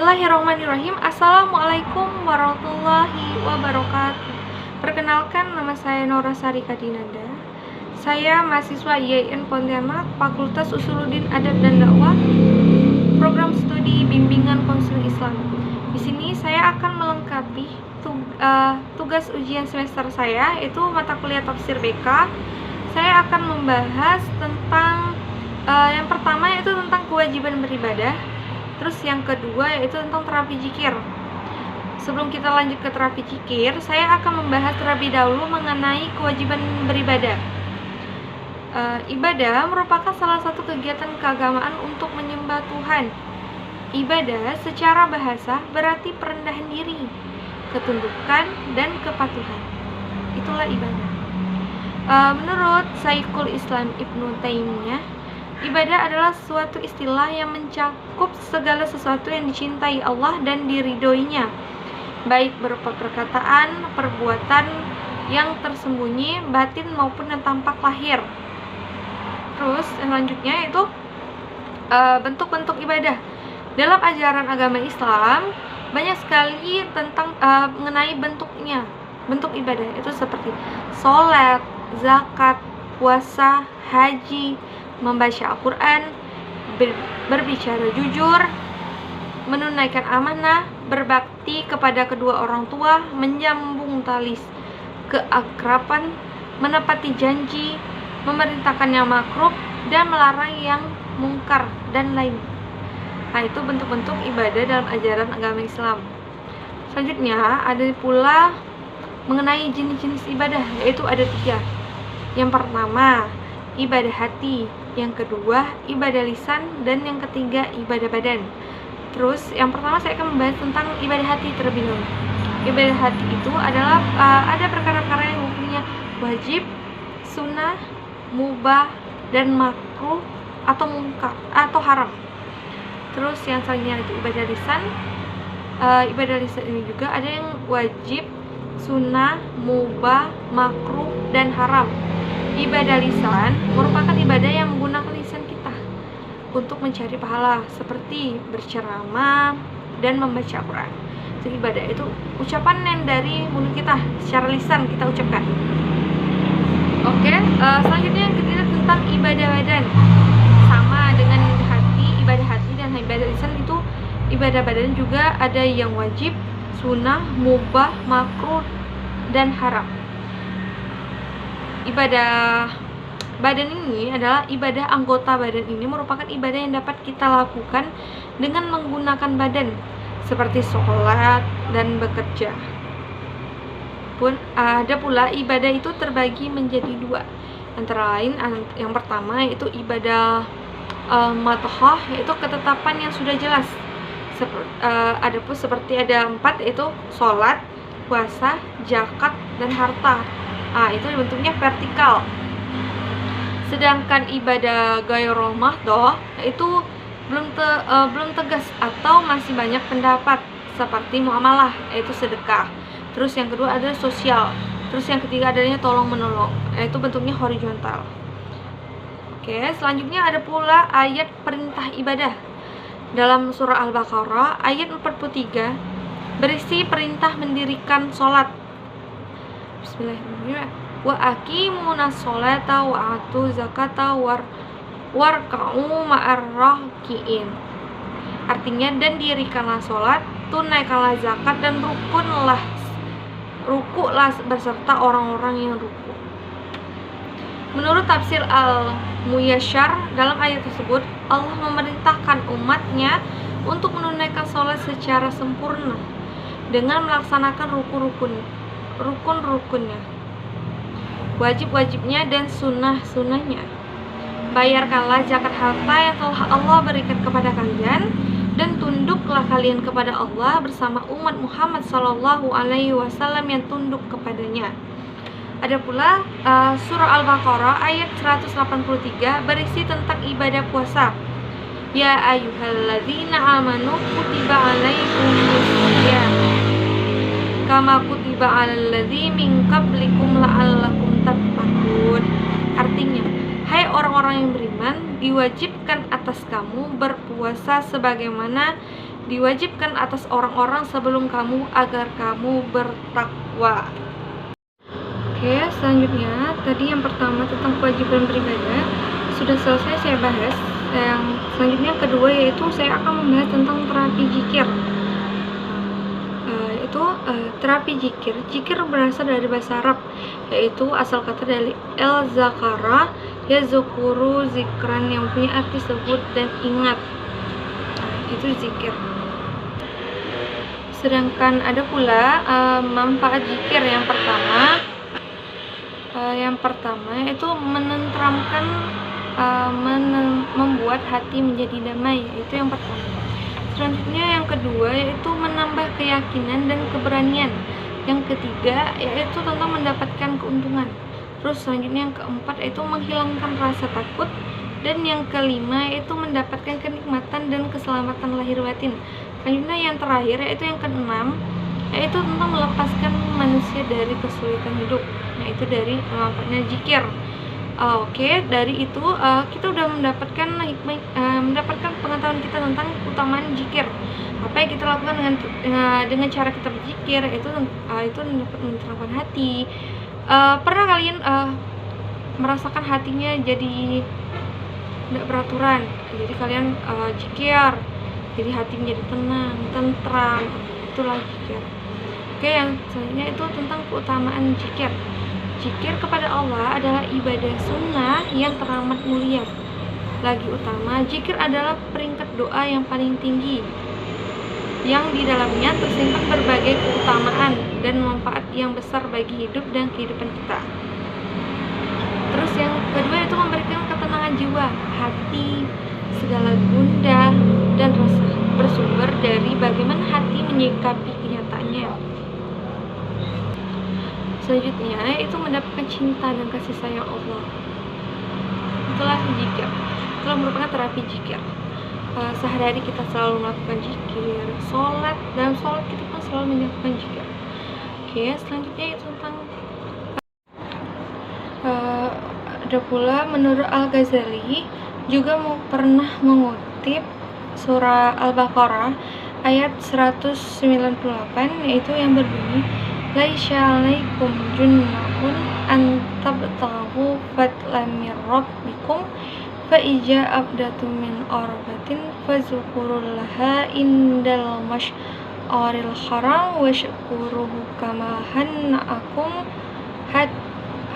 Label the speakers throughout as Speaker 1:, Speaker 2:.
Speaker 1: Bismillahirrahmanirrahim. Assalamualaikum warahmatullahi wabarakatuh. Perkenalkan, nama saya Nora Sari Kadinanda. Saya mahasiswa IAIN Pontianak, Fakultas Usuluddin Adab dan Dakwah, Program Studi Bimbingan Konseling Islam. Di sini saya akan melengkapi tugas ujian semester saya, yaitu mata kuliah Tafsir BK. Saya akan membahas tentang yang pertama yaitu tentang kewajiban beribadah. Terus yang kedua yaitu tentang terapi zikir. Sebelum kita lanjut ke terapi zikir, saya akan membahas terlebih dahulu mengenai kewajiban beribadah. Ibadah merupakan salah satu kegiatan keagamaan untuk menyembah Tuhan. Ibadah secara bahasa berarti perendahan diri, ketundukan, dan kepatuhan. Itulah ibadah. Menurut Syekhul Islam Ibnu Taimiyah, ibadah adalah suatu istilah yang mencakup segala sesuatu yang dicintai Allah dan diridhoinya, baik berupa perkataan, perbuatan yang tersembunyi, batin maupun yang tampak lahir. Terus selanjutnya itu bentuk-bentuk ibadah. Dalam ajaran agama Islam banyak sekali tentang mengenai bentuknya. Bentuk ibadah itu seperti sholat, zakat, puasa, haji, membaca Al-Quran, berbicara jujur, menunaikan amanah, berbakti kepada kedua orang tua, menyambung tali keakraban, menepati janji, memerintahkan yang makruf, dan melarang yang mungkar, dan lain. Nah, itu bentuk-bentuk ibadah dalam ajaran agama Islam. Selanjutnya ada pula mengenai jenis-jenis ibadah, yaitu ada 3. Yang pertama, ibadah hati, yang kedua ibadah lisan, dan yang ketiga ibadah badan. Terus yang pertama saya akan membahas tentang ibadah hati terlebih dahulu. Ibadah hati itu adalah ada perkara-perkara yang hukumnya wajib, sunnah, mubah, dan makruh atau mungkar atau haram. Terus yang selanjutnya itu ibadah lisan. Ibadah lisan ini juga ada yang wajib, sunnah, mubah, makruh, dan haram. Ibadah lisan merupakan ibadah yang menggunakan lisan kita untuk mencari pahala, seperti berceramah dan membaca Al-Quran. Jadi ibadah itu ucapan yang dari mulut kita, secara lisan kita ucapkan. Oke, selanjutnya yang ketiga tentang ibadah badan. Sama dengan ibadah hati dan ibadah lisan itu, ibadah badan juga ada yang wajib, sunnah, mubah, makruh, dan haram. Ibadah badan ini adalah ibadah anggota badan. Ini merupakan ibadah yang dapat kita lakukan dengan menggunakan badan, seperti sholat dan bekerja. Pun ada pula ibadah itu terbagi menjadi 2. Antara lain yang pertama yaitu ibadah madhah, yaitu ketetapan yang sudah jelas. Ada pun seperti ada 4, yaitu sholat, puasa, zakat, dan harta. Itu bentuknya vertikal. Sedangkan ibadah ghairul mahdhah itu belum tegas atau masih banyak pendapat, seperti muamalah, yaitu sedekah. Terus yang kedua adalah sosial. Terus yang ketiga adanya tolong menolong, yaitu bentuknya horizontal. Oke, selanjutnya ada pula ayat perintah ibadah. Dalam surah Al-Baqarah ayat 43 berisi perintah mendirikan sholat. Bismillahirrahmanirrahim. Wa aqimunas sholata wa atu zakata warka'u ma'ar raki'in. Artinya, dan dirikanlah sholat, tunaikanlah zakat, dan rukuklah beserta orang-orang yang rukuk. Menurut tafsir Al-Muyasyar, dalam ayat tersebut Allah memerintahkan umatnya untuk menunaikan sholat secara sempurna dengan melaksanakan rukun-rukunnya, wajib-wajibnya, dan sunnah-sunnahnya. Bayarkanlah zakat harta yang telah Allah berikan kepada kalian, dan tunduklah kalian kepada Allah bersama umat Muhammad SAW yang tunduk kepadanya. Ada pula surah Al-Baqarah ayat 183 berisi tentang ibadah puasa. Ya ayyuhalladzina amanu kutiba alaikumusiyam kama kutiba alal ladzi min qablikum la'allakum tattaqun. Artinya, hai orang-orang yang beriman, diwajibkan atas kamu berpuasa sebagaimana diwajibkan atas orang-orang sebelum kamu agar kamu bertakwa. Oke, selanjutnya tadi yang pertama tentang kewajiban beribadah sudah selesai saya bahas. Yang selanjutnya yang kedua yaitu saya akan membahas tentang terapi zikir. Terapi zikir. Zikir berasal dari bahasa Arab, yaitu asal kata dari el-zakara, yazkuru zikran, yang punya arti sebut dan ingat. Itu zikir. Sedangkan ada pula manfaat zikir. Yang pertama yaitu menenteramkan, membuat hati menjadi damai. Itu yang pertama. Selanjutnya yang kedua yaitu menambah keyakinan dan keberanian. Yang ketiga yaitu tentang mendapatkan keuntungan. Terus selanjutnya yang keempat yaitu menghilangkan rasa takut. Dan yang kelima yaitu mendapatkan kenikmatan dan keselamatan lahir batin. Selanjutnya yang terakhir yaitu yang keenam yaitu tentang melepaskan manusia dari kesulitan hidup. Nah, itu dari manfaatnya zikir. Oke, dari itu kita udah mendapatkan pengetahuan kita tentang keutamaan zikir. Apa yang kita lakukan dengan cara kita berzikir itu dapat menenteramkan hati. Pernah kalian merasakan hatinya jadi tidak beraturan? Jadi kalian zikir, jadi hati menjadi tenang, tentram. Itulah zikir. Oke, yang selanjutnya itu tentang keutamaan zikir. Zikir kepada Allah adalah ibadah sunnah yang teramat mulia. Lagi utama, zikir adalah peringkat doa yang paling tinggi, yang di dalamnya tersimpan berbagai keutamaan dan manfaat yang besar bagi hidup dan kehidupan kita. Terus yang kedua itu memberikan ketenangan jiwa, hati, segala gundah dan rasa bersumber dari bagaimana hati menyikapi kenyataannya. Selanjutnya itu mendapatkan cinta dan kasih sayang Allah. Itulah zikir. Itulah merupakan terapi zikir. Sehari-hari kita selalu melakukan zikir, dalam sholat kita pun selalu melakukan zikir. Oke, selanjutnya itu tentang ada pula menurut Al-Ghazali juga pernah mengutip surah Al-Baqarah ayat 198 yaitu yang berbunyi laisa 'alaikum junnahun an tabtaghu fadlan min rabbikum fa ija abdatum min arbatin fazkurullaha indal masy'aril haram wa sykuruhu kama hanna'akum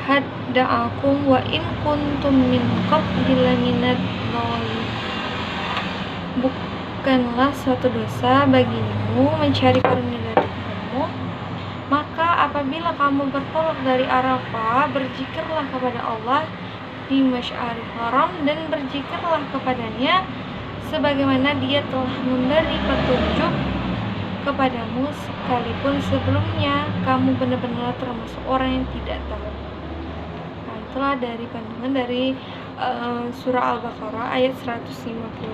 Speaker 1: hadda'akum wa in kuntum min qabli laminad dhalin. Bukanlah suatu dosa bagimu mencari karunia dari Tuhanmu, maka apabila kamu bertolak dari Arafah, berzikirlah kepada Allah di Masy'aril Haram dan berzikirlah kepadanya sebagaimana Dia telah memberi petunjuk kepadamu sekalipun sebelumnya kamu benar-benar termasuk orang yang tidak tahu. Nah, itulah dari kandungan dari surah Al-Baqarah ayat 198.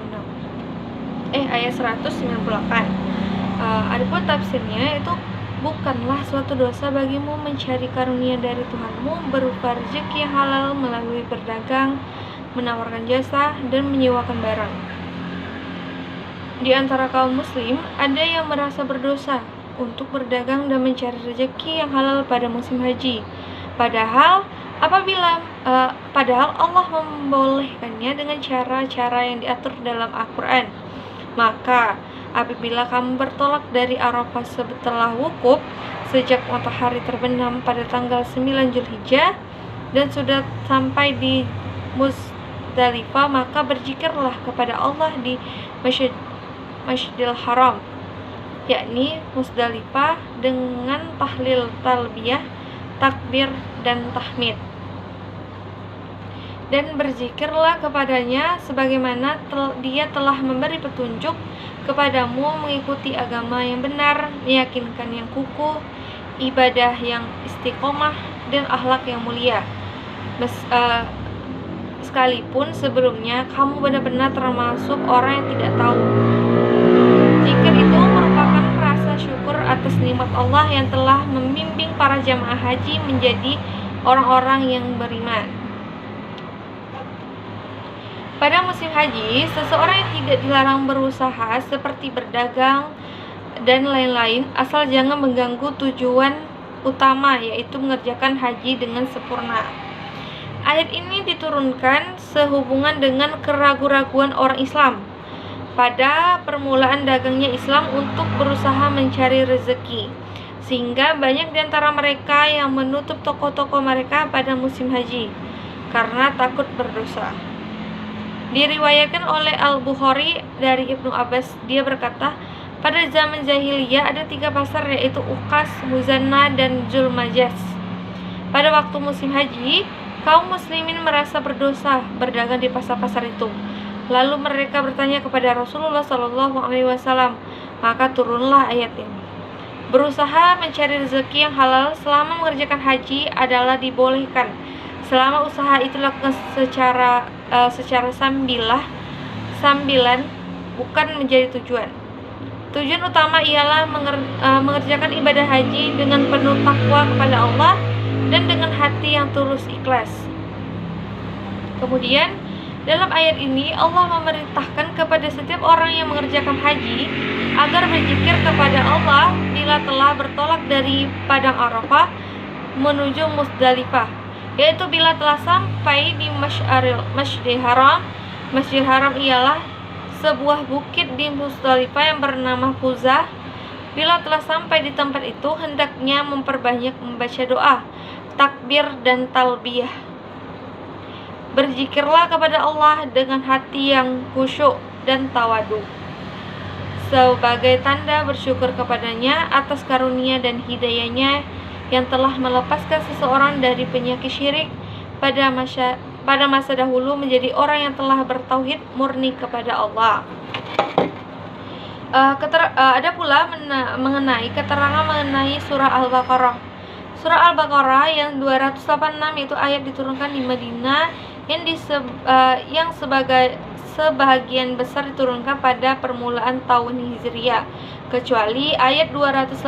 Speaker 1: Adapun tafsirnya itu bukanlah suatu dosa bagimu mencari karunia dari Tuhanmu berupa rezeki yang halal melalui berdagang, menawarkan jasa, dan menyewakan barang. Di antara kaum muslim, ada yang merasa berdosa untuk berdagang dan mencari rezeki yang halal pada musim haji. Padahal Allah membolehkannya dengan cara-cara yang diatur dalam Al-Quran. Maka apabila kamu bertolak dari Arafah setelah wukuf sejak matahari terbenam pada tanggal 9 Zulhijjah dan sudah sampai di Muzdalifah, maka berzikirlah kepada Allah di Masjidil Haram, yakni Muzdalifah, dengan tahlil, talbiyah, takbir, dan tahmid. Dan berzikirlah kepadanya sebagaimana Dia telah memberi petunjuk kepadamu mengikuti agama yang benar, meyakinkan yang kukuh, ibadah yang istiqomah, dan akhlak yang mulia. Sekalipun sebelumnya kamu benar-benar termasuk orang yang tidak tahu. Zikir itu merupakan rasa syukur atas nikmat Allah yang telah membimbing para jamaah haji menjadi orang-orang yang beriman. Pada musim haji, seseorang yang tidak dilarang berusaha seperti berdagang dan lain-lain, asal jangan mengganggu tujuan utama, yaitu mengerjakan haji dengan sempurna. Ayat ini diturunkan sehubungan dengan keraguan-raguan orang Islam pada permulaan dagangnya Islam untuk berusaha mencari rezeki, sehingga banyak di antara mereka yang menutup toko-toko mereka pada musim haji karena takut berdosa. Diriwayatkan oleh Al-Bukhari dari Ibnu Abbas, dia berkata, pada zaman jahiliyah ada 3 pasar, yaitu Uqas, Muzanna, dan Zulmajas. Pada waktu musim haji, kaum muslimin merasa berdosa berdagang di pasar-pasar itu. Lalu mereka bertanya kepada Rasulullah SAW, maka turunlah ayat ini. Berusaha mencari rezeki yang halal selama mengerjakan haji adalah dibolehkan, selama usaha itu dilakukan secara sambilan, bukan menjadi tujuan. Tujuan utama ialah mengerjakan ibadah haji dengan penuh takwa kepada Allah dan dengan hati yang tulus ikhlas. Kemudian dalam ayat ini Allah memerintahkan kepada setiap orang yang mengerjakan haji agar berzikir kepada Allah bila telah bertolak dari Padang Arafah menuju Muzdalifah, yaitu bila telah sampai di Masjidil Haram. Masjidil Haram ialah sebuah bukit di Muzdalifah yang bernama Khuzah. Bila telah sampai di tempat itu, hendaknya memperbanyak membaca doa, takbir, dan talbiyah. Berzikirlah kepada Allah dengan hati yang khusyuk dan tawadu, sebagai tanda bersyukur kepadanya atas karunia dan hidayahnya yang telah melepaskan seseorang dari penyakit syirik pada masa dahulu menjadi orang yang telah bertauhid murni kepada Allah. Ada pula mengenai keterangan mengenai surah Al-Baqarah. Surah Al-Baqarah yang 286 itu ayat diturunkan di Madinah yang sebagian besar diturunkan pada permulaan tahun Hijriah, kecuali ayat 281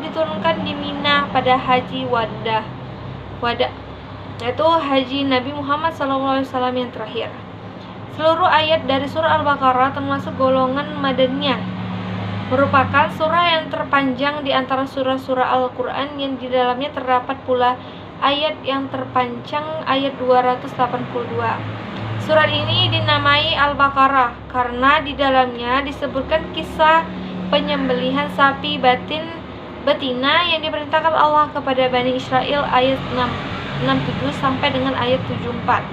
Speaker 1: diturunkan di Mina pada Haji Wada, yaitu haji Nabi Muhammad SAW yang terakhir. Seluruh ayat dari surah Al-Baqarah termasuk golongan Madaniyah, merupakan surah yang terpanjang di antara surah-surah Al-Quran, yang di dalamnya terdapat pula ayat yang terpanjang, ayat 282. Surat ini dinamai Al-Baqarah karena di dalamnya disebutkan kisah penyembelihan sapi betina yang diperintahkan Allah kepada Bani Israel, ayat 67 sampai dengan ayat 74,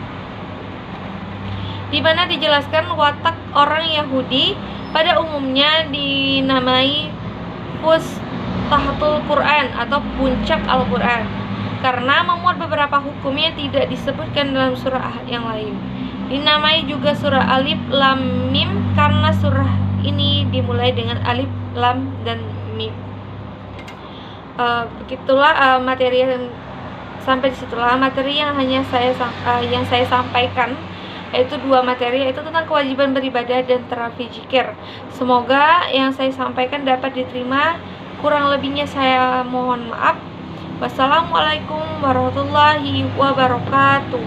Speaker 1: di mana dijelaskan watak orang Yahudi pada umumnya dinamai Fustahatul Quran atau puncak Al-Quran karena memuat beberapa hukum yang tidak disebutkan dalam surah yang lain. Dinamai juga surah Alif Lam Mim karena surah ini dimulai dengan Alif, Lam, dan Mim. Begitulah materi yang sampai disitulah materi yang saya sampaikan, yaitu 2 materi, yaitu tentang kewajiban beribadah dan terapi zikir. Semoga yang saya sampaikan dapat diterima, kurang lebihnya saya mohon maaf. Wassalamualaikum warahmatullahi wabarakatuh.